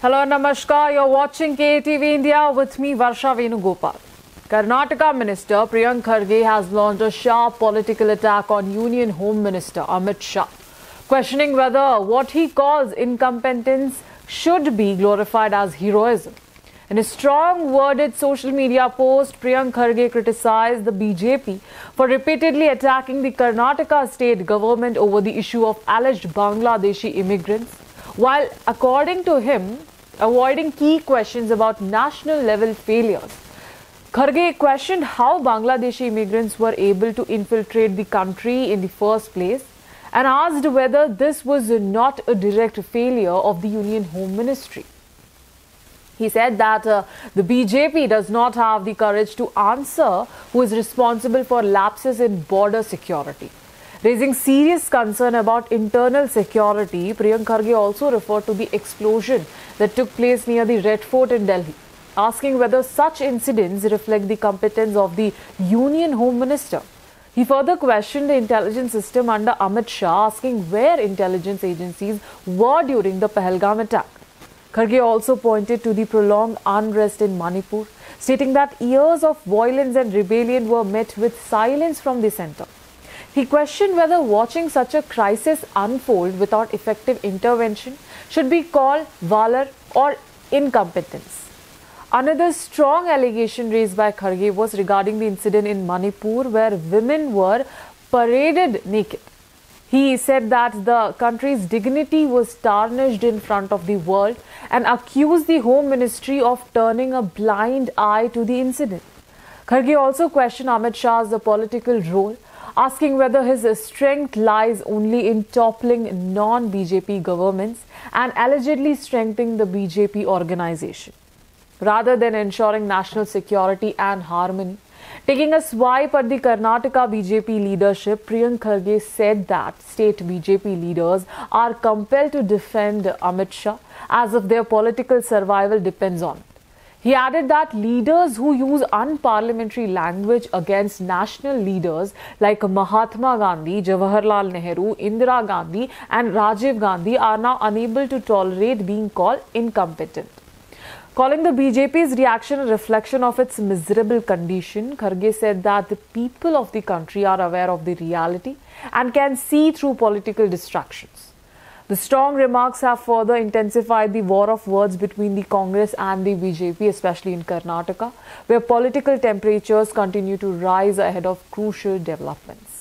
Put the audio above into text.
Hello, Namaskar. You're watching KTV India with me, Varsha Venugopal. Karnataka Minister Priyank Kharge has launched a sharp political attack on Union Home Minister Amit Shah, questioning whether what he calls incompetence should be glorified as heroism. In a strong-worded social media post, Priyank Kharge criticized the BJP for repeatedly attacking the Karnataka state government over the issue of alleged Bangladeshi immigrants, while, according to him, avoiding key questions about national-level failures. Kharge questioned how Bangladeshi immigrants were able to infiltrate the country in the first place and asked whether this was not a direct failure of the Union Home Ministry. He said that the BJP does not have the courage to answer who is responsible for lapses in border security. Raising serious concern about internal security, Priyank Kharge also referred to the explosion that took place near the Red Fort in Delhi, asking whether such incidents reflect the competence of the Union Home Minister. He further questioned the intelligence system under Amit Shah, asking where intelligence agencies were during the Pahalgam attack. Kharge also pointed to the prolonged unrest in Manipur, stating that years of violence and rebellion were met with silence from the centre. He questioned whether watching such a crisis unfold without effective intervention should be called valor or incompetence. Another strong allegation raised by Kharge was regarding the incident in Manipur where women were paraded naked. He said that the country's dignity was tarnished in front of the world and accused the Home Ministry of turning a blind eye to the incident. Kharge also questioned Amit Shah's political role, asking whether his strength lies only in toppling non-BJP governments and allegedly strengthening the BJP organization, rather than ensuring national security and harmony. Taking a swipe at the Karnataka BJP leadership, Priyank Kharge said that state BJP leaders are compelled to defend Amit Shah as if their political survival depends on it. He added that leaders who use unparliamentary language against national leaders like Mahatma Gandhi, Jawaharlal Nehru, Indira Gandhi and Rajiv Gandhi are now unable to tolerate being called incompetent. Calling the BJP's reaction a reflection of its miserable condition, Kharge said that the people of the country are aware of the reality and can see through political distractions. The strong remarks have further intensified the war of words between the Congress and the BJP, especially in Karnataka, where political temperatures continue to rise ahead of crucial developments.